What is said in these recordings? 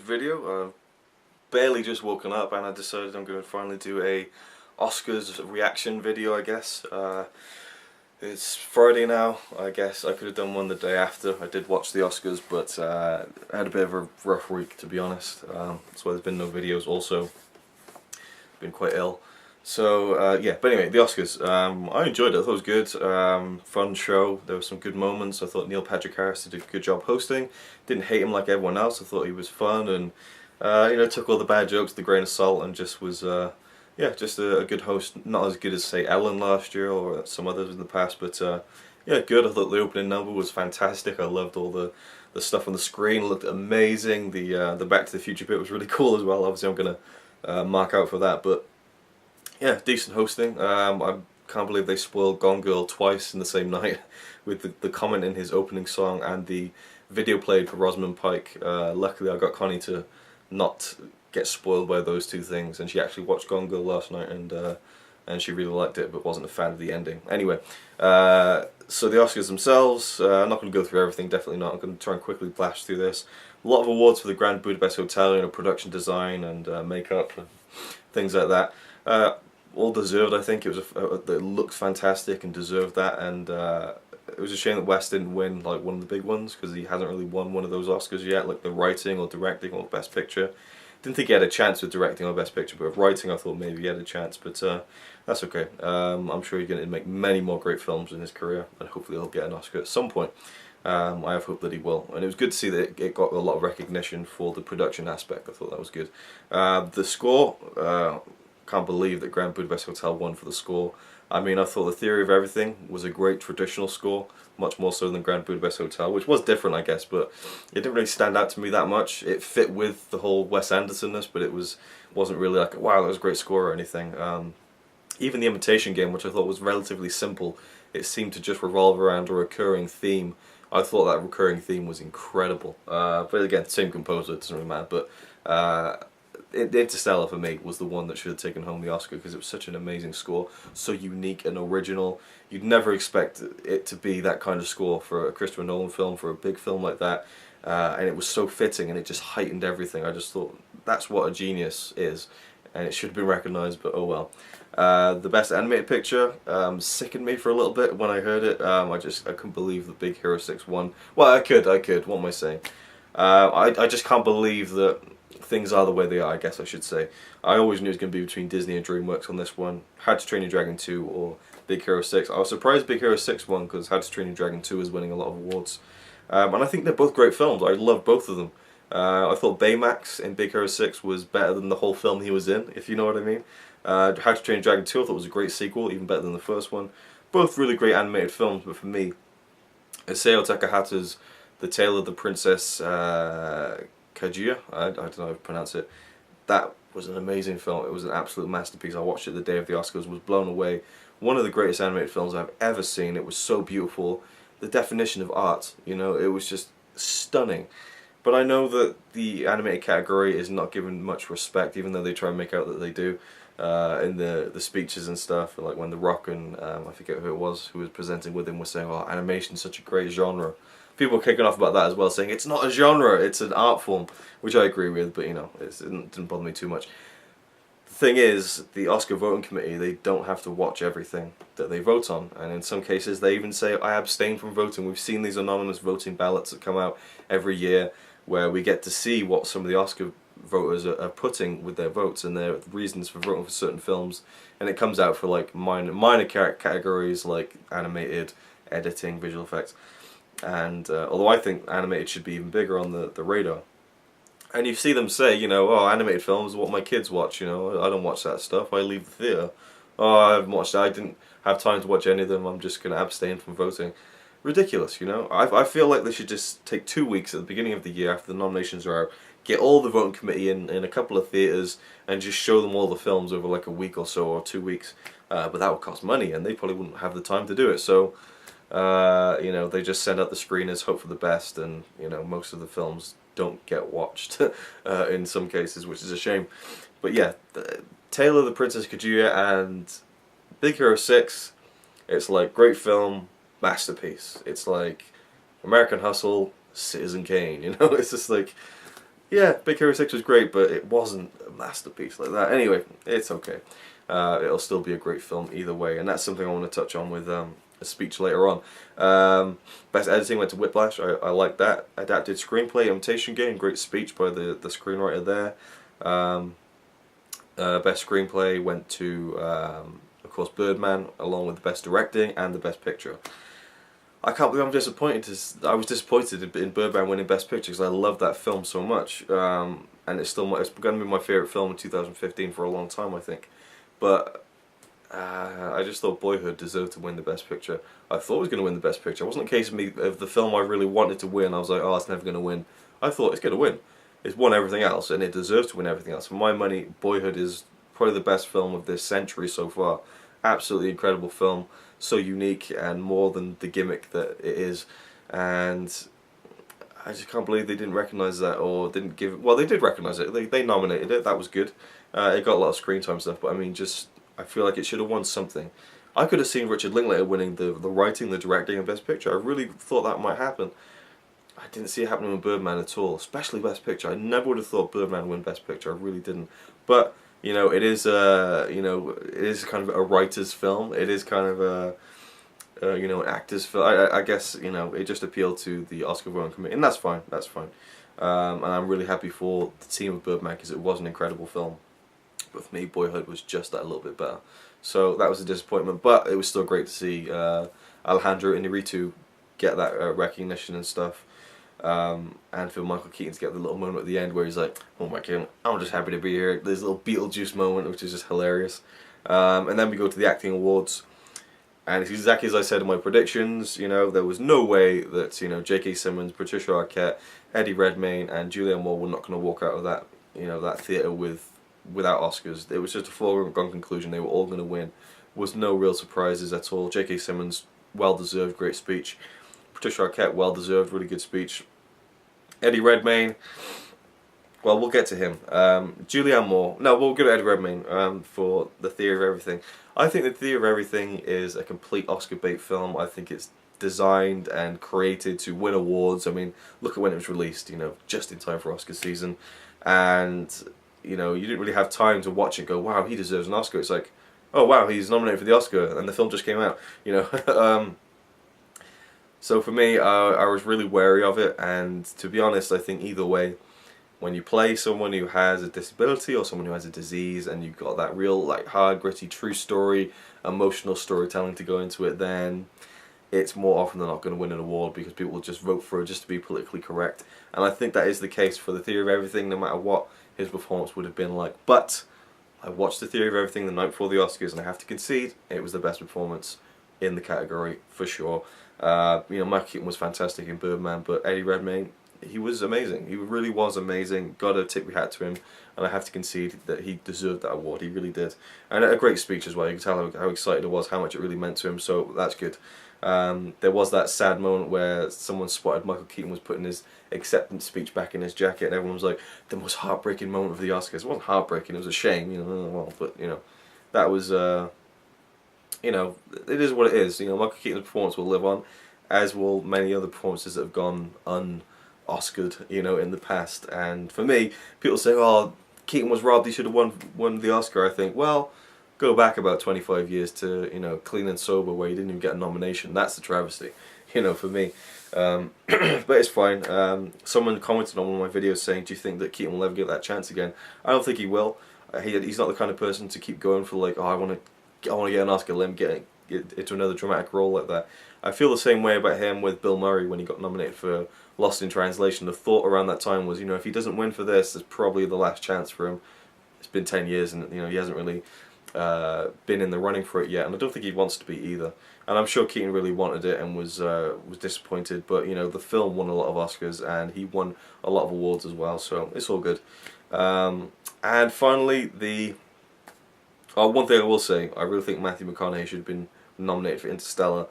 video. Barely just woken up and I decided I'm going to finally do a Oscars reaction video, I guess. It's Friday now. I guess I could have done one the day after. I did watch the Oscars, but I had a bit of a rough week, to be honest. That's why there's been no videos. Also, been quite ill. So yeah, but anyway, the Oscars. I enjoyed it. I thought it was good. Fun show. There were some good moments. I thought Neil Patrick Harris did a good job hosting. Didn't hate him like everyone else. I thought he was fun and took all the bad jokes with a grain of salt and just was yeah, just a good host. Not as good as say Ellen last year or some others in the past, but yeah, good. I thought the opening number was fantastic. I loved all the stuff on the screen. It looked amazing. The Back to the Future bit was really cool as well. Obviously, I'm gonna mark out for that, but. Yeah, decent hosting. I can't believe they spoiled Gone Girl twice in the same night with the comment in his opening song and the video played for Rosamund Pike. Luckily I got Connie to not get spoiled by those two things, and she actually watched Gone Girl last night and she really liked it but wasn't a fan of the ending. Anyway, so the Oscars themselves, I'm not going to go through everything, definitely not. I'm going to try and quickly blast through this. A lot of awards for the Grand Budapest Hotel, production design and makeup and things like that. All deserved, I think. It looked fantastic and deserved that, and it was a shame that West didn't win like one of the big ones, because he hasn't really won one of those Oscars yet, like the writing or directing or Best Picture. Didn't think he had a chance with directing or Best Picture, but with writing I thought maybe he had a chance, but that's okay. I'm sure he's going to make many more great films in his career, and hopefully he'll get an Oscar at some point. I have hope that he will, and it was good to see that it got a lot of recognition for the production aspect. I thought that was good. The score, can't believe that Grand Budapest Hotel won for the score. I mean, I thought The Theory of Everything was a great traditional score, much more so than Grand Budapest Hotel, which was different, I guess, but it didn't really stand out to me that much. It fit with the whole Wes Anderson-ness, but it wasn't really like, wow, that was a great score or anything. Even The Imitation Game, which I thought was relatively simple, it seemed to just revolve around a recurring theme. I thought that recurring theme was incredible. But again, same composer, it doesn't really matter, but Interstellar for me was the one that should have taken home the Oscar, because it was such an amazing score, so unique and original. You'd never expect it to be that kind of score for a Christopher Nolan film, for a big film like that, and it was so fitting and it just heightened everything. I just thought that's what a genius is, and it should have been recognised, but oh well. The Best Animated Picture sickened me for a little bit when I heard it. I couldn't believe the Big Hero 6 won. Well, I could, what am I saying? I just can't believe that things are the way they are, I guess I should say. I always knew it was going to be between Disney and DreamWorks on this one. How to Train Your Dragon 2 or Big Hero 6. I was surprised Big Hero 6 won, because How to Train Your Dragon 2 is winning a lot of awards. And I think they're both great films. I love both of them. I thought Baymax in Big Hero 6 was better than the whole film he was in, if you know what I mean. How to Train Your Dragon 2 I thought was a great sequel, even better than the first one. Both really great animated films, but for me, Isao Takahata's The Tale of the Princess Kaguya, I don't know how to pronounce it. That was an amazing film. It was an absolute masterpiece. I watched it the day of the Oscars, was blown away. One of the greatest animated films I've ever seen. It was so beautiful. The definition of art, it was just stunning. But I know that the animated category is not given much respect, even though they try and make out that they do in the speeches and stuff. Like when The Rock and I forget who it was who was presenting with him was saying, "Oh, animation is such a great genre." People are kicking off about that as well, saying it's not a genre, it's an art form, which I agree with, but it didn't bother me too much. The thing is, the Oscar voting committee, they don't have to watch everything that they vote on, and in some cases they even say, I abstain from voting. We've seen these anonymous voting ballots that come out every year, where we get to see what some of the Oscar voters are putting with their votes and their reasons for voting for certain films, and it comes out for like minor categories like animated, editing, visual effects. And although I think animated should be even bigger on the radar, and you see them say, oh, animated films are what my kids watch. I don't watch that stuff. I leave the theatre. Oh, I haven't watched that. I didn't have time to watch any of them. I'm just going to abstain from voting. Ridiculous, I feel like they should just take 2 weeks at the beginning of the year after the nominations are out, get all the voting committee in a couple of theatres, and just show them all the films over like a week or so, or 2 weeks. But that would cost money, and they probably wouldn't have the time to do it. So. They just send out the screeners, hope for the best, and most of the films don't get watched in some cases, which is a shame. But yeah, Tale of the Princess Kaguya and Big Hero 6, it's like great film, masterpiece. It's like American Hustle, Citizen Kane, it's just like Yeah, Big Hero 6 was great, but it wasn't a masterpiece like that. Anyway, it's okay. It'll still be a great film either way, and that's something I want to touch on with a speech later on. Best editing went to Whiplash. I like that. Adapted screenplay, Imitation Game, great speech by the screenwriter there. Best screenplay went to, of course, Birdman, along with the best directing and the best picture. I can't believe I'm disappointed. I was disappointed in Birdman winning Best Picture because I love that film so much, and it's going to be my favorite film in 2015 for a long time, I think. But I just thought Boyhood deserved to win the Best Picture. I thought it was going to win the Best Picture. It wasn't a case of the film I really wanted to win. I was like, oh, it's never going to win. I thought it's going to win. It's won everything else, and it deserves to win everything else. For my money, Boyhood is probably the best film of this century so far. Absolutely incredible film, so unique and more than the gimmick that it is. And I just can't believe they didn't recognise that, or didn't give it. Well, they did recognise it. They nominated it. That was good. It got a lot of screen time stuff, but I mean, just I feel like it should have won something. I could have seen Richard Linklater winning the writing, the directing, and Best Picture. I really thought that might happen. I didn't see it happening with Birdman at all, especially Best Picture. I never would have thought Birdman win Best Picture. I really didn't. But you know, it is it is kind of a writer's film. It is kind of a you know, an actor's film. I guess, you know, it just appealed to the Oscar voting committee, and that's fine. That's fine. And I'm really happy for the team of Birdman because it was an incredible film. But for me, Boyhood was just that little bit better. So that was a disappointment, but it was still great to see Alejandro Inarritu get that recognition and stuff. And for Michael Keaton to get the little moment at the end where he's like, oh my god, I'm just happy to be here. There's a little Beetlejuice moment, which is just hilarious. And then we go to the acting awards. And it's exactly as I said in my predictions. You know, there was no way that, you know, J.K. Simmons, Patricia Arquette, Eddie Redmayne, and Julianne Moore were not going to walk out of that, you know, that theatre without Oscars. It was just a foregone conclusion. They were all going to win. Was no real surprises at all. J.K. Simmons, well deserved, great speech. Patricia Arquette, well deserved, really good speech. Eddie Redmayne, well, we'll get to him. Julianne Moore, no, we'll go to Eddie Redmayne for The Theory of Everything. I think The Theory of Everything is a complete Oscar bait film. I think it's designed and created to win awards. I mean, look at when it was released, you know, just in time for Oscar season. And, you know, you didn't really have time to watch it and go, wow, he deserves an Oscar. It's like, oh wow, he's nominated for the Oscar, and the film just came out, you know. So for me, I was really wary of it, and to be honest, I think either way, when you play someone who has a disability or someone who has a disease, and you've got that real, like, hard, gritty, true story, emotional storytelling to go into it, then it's more often than not going to win an award because people will just vote for it just to be politically correct. And I think that is the case for The Theory of Everything, no matter what his performance would have been like. But I watched The Theory of Everything the night before the Oscars, and I have to concede, it was the best performance in the category, for sure. You know, Michael Keaton was fantastic in Birdman, but Eddie Redmayne, he was amazing. He really was amazing. Got to tip your hat to him, and I have to concede that he deserved that award. He really did. And a great speech as well. You can tell how excited it was, how much it really meant to him, so that's good. There was that sad moment where someone spotted Michael Keaton was putting his acceptance speech back in his jacket, and everyone was like, the most heartbreaking moment of the Oscars. It wasn't heartbreaking, it was a shame, you know, well, but, you know, that was, you know, it is what it is. You know, Michael Keaton's performance will live on, as will many other performances that have gone un-Oscared, you know, in the past. And for me, people say, oh, Keaton was robbed, he should have won the Oscar. I think, well, go back about 25 years to, you know, Clean and Sober, where he didn't even get a nomination. That's the travesty, you know, for me. But it's fine. Someone commented on one of my videos saying, do you think that Keaton will ever get that chance again? I don't think he will. He's not the kind of person to keep going for, like, oh, I want to get an Oscar, let him get into another dramatic role like that. I feel the same way about him with Bill Murray when he got nominated for Lost in Translation. The thought around that time was, you know, if he doesn't win for this, it's probably the last chance for him. It's been 10 years and, you know, he hasn't really been in the running for it yet, and I don't think he wants to be either. And I'm sure Keaton really wanted it and was disappointed, but, you know, the film won a lot of Oscars and he won a lot of awards as well, so it's all good. And finally, one thing I will say, I really think Matthew McConaughey should have been nominated for Interstellar,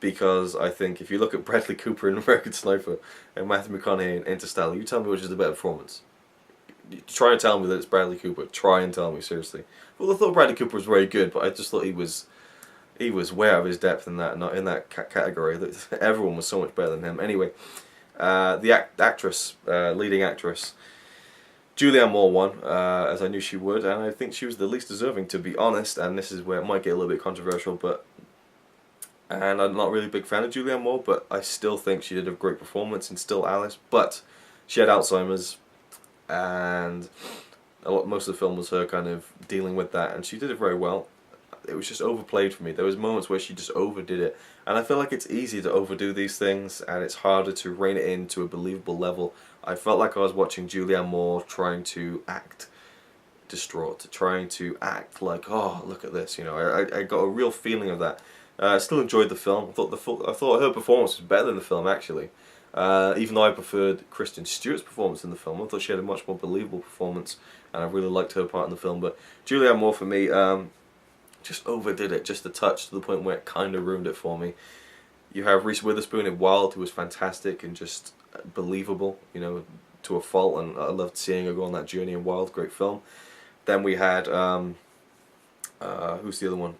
because I think if you look at Bradley Cooper in American Sniper and Matthew McConaughey in Interstellar, you tell me which is the better performance. Try and tell me that it's Bradley Cooper. Try and tell me, seriously. Well, I thought Bradley Cooper was very good, but I just thought he was way out of his depth in that, not in that category. Everyone was so much better than him. Anyway, the actress, leading actress, Julianne Moore won, as I knew she would, and I think she was the least deserving, to be honest, and this is where it might get a little bit controversial, but... And I'm not really a big fan of Julianne Moore, but I still think she did a great performance in Still Alice, but she had Alzheimer's, and most of the film was her kind of dealing with that, and she did it very well. It was just overplayed for me. There was moments where she just overdid it, and I feel like it's easy to overdo these things, and it's harder to rein it in to a believable level. I felt like I was watching Julianne Moore trying to act distraught, trying to act like, oh, look at this, you know. I got a real feeling of that. I still enjoyed the film. I thought her performance was better than the film, actually. Even though I preferred Kristen Stewart's performance in the film, I thought she had a much more believable performance, and I really liked her part in the film. But Julianne Moore, for me, just overdid it just a touch, to the point where it kind of ruined it for me. You have Reese Witherspoon in Wild, who was fantastic and just believable, you know, to a fault, and I loved seeing her go on that journey in Wild. Great film. Then we had who's the other one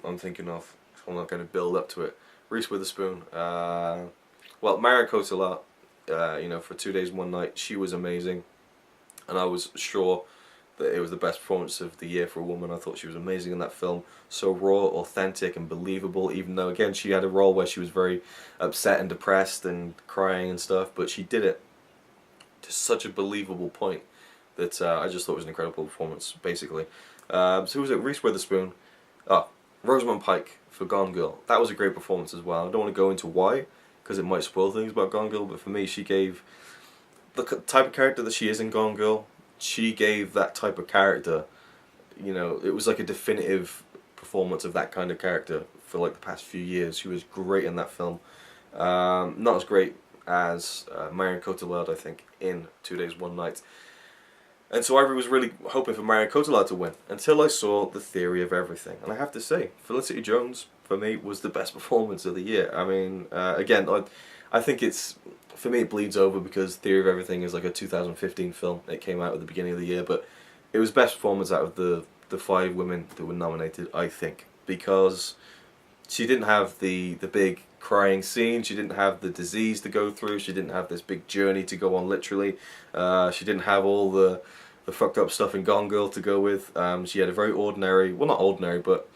I'm thinking of? I'm not going to build up to it. Reese Witherspoon. Well, Marion Cotillard, you know, for 2 days, 1 night, she was amazing, and I was sure that it was the best performance of the year for a woman. I thought she was amazing in that film. So raw, authentic, and believable, even though, again, she had a role where she was very upset and depressed and crying and stuff, but she did it to such a believable point that I just thought it was an incredible performance, basically. So who was it? Reese Witherspoon. Oh, Rosamund Pike for Gone Girl. That was a great performance as well. I don't want to go into why, because it might spoil things about Gone Girl, but for me, she gave the type of character that she is in Gone Girl. She gave that type of character, you know, it was like a definitive performance of that kind of character for like the past few years. She was great in that film. Not as great as Marion Cotillard, I think, in 2 days, 1 night. And so I was really hoping for Marion Cotillard to win, until I saw The Theory of Everything. And I have to say, Felicity Jones, for me, was the best performance of the year. I mean, again, I think it's... For me, it bleeds over because Theory of Everything is like a 2015 film. It came out at the beginning of the year, but it was best performance out of the 5 women that were nominated, I think, because she didn't have the big crying scene, she didn't have the disease to go through, she didn't have this big journey to go on, literally. She didn't have all the fucked up stuff in Gone Girl to go with. She had a very ordinary, well, not ordinary, but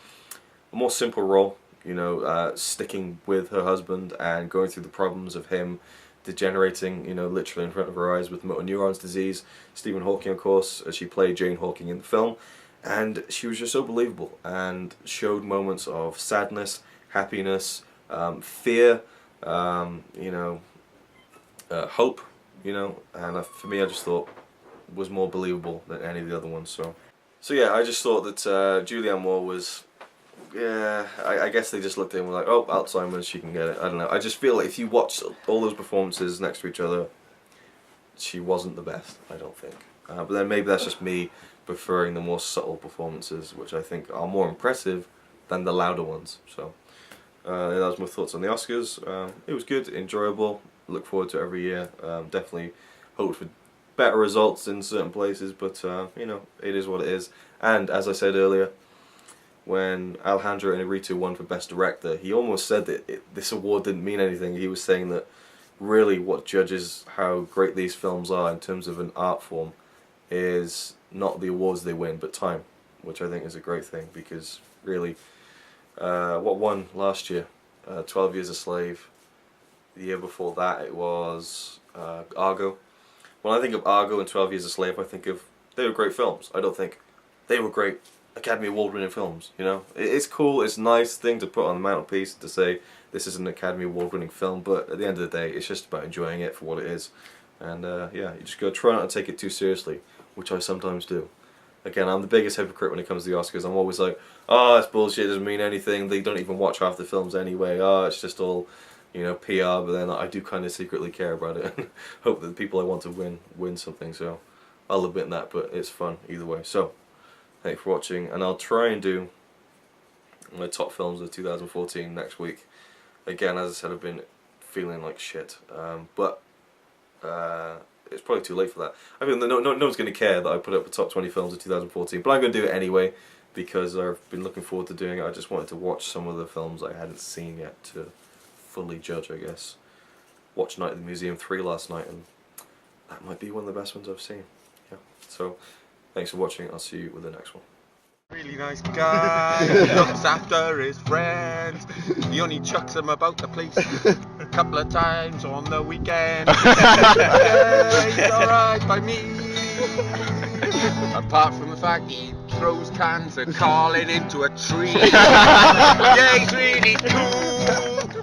a more simple role, you know, sticking with her husband and going through the problems of him degenerating, you know, literally in front of her eyes with motor neurons disease. Stephen Hawking, of course, as she played Jane Hawking in the film, and she was just so believable and showed moments of sadness, happiness, fear, you know, hope, you know, and for me, I just thought was more believable than any of the other ones. So yeah, I just thought that Julianne Moore was... Yeah, I guess they just looked at him and were like, oh, Alzheimer's, she can get it. I don't know. I just feel like if you watch all those performances next to each other, she wasn't the best, I don't think. But then maybe that's just me preferring the more subtle performances, which I think are more impressive than the louder ones. So that was my thoughts on the Oscars. It was good, enjoyable, look forward to it every year. Definitely hoped for better results in certain places, but you know, it is what it is. And as I said earlier, when Alejandro Inarritu won for Best Director, he almost said that this award didn't mean anything. He was saying that really what judges how great these films are in terms of an art form is not the awards they win, but time, which I think is a great thing, because really, what won last year? 12 Years a Slave. The year before that it was Argo. When I think of Argo and 12 Years a Slave, I think of, they were great films. I don't think they were great Academy Award winning films, you know. It's cool, it's a nice thing to put on the mantelpiece to say this is an Academy Award winning film, but at the end of the day it's just about enjoying it for what it is. And yeah, you just gotta try not to take it too seriously, which I sometimes do. Again, I'm the biggest hypocrite when it comes to the Oscars. I'm always like, oh, it's bullshit, it doesn't mean anything, they don't even watch half the films anyway, oh, it's just all, you know, PR, but then I do kind of secretly care about it and hope that the people I want to win something, so I'll admit that, but it's fun either way. So thanks for watching, and I'll try and do my top films of 2014 next week. Again, as I said, I've been feeling like shit, but it's probably too late for that. I mean, no one's going to care that I put up the top 20 films of 2014, but I'm going to do it anyway, because I've been looking forward to doing it. I just wanted to watch some of the films I hadn't seen yet to fully judge, I guess. Watched Night at the Museum 3 last night, and that might be one of the best ones I've seen. Yeah. So thanks for watching. I'll see you with the next one. Really nice guy, looks after his friends. He only chucks them about the place a couple of times on the weekend. Yeah, he's alright by me. Apart from the fact he throws cans of Carlin into a tree. Yeah, he's really cool.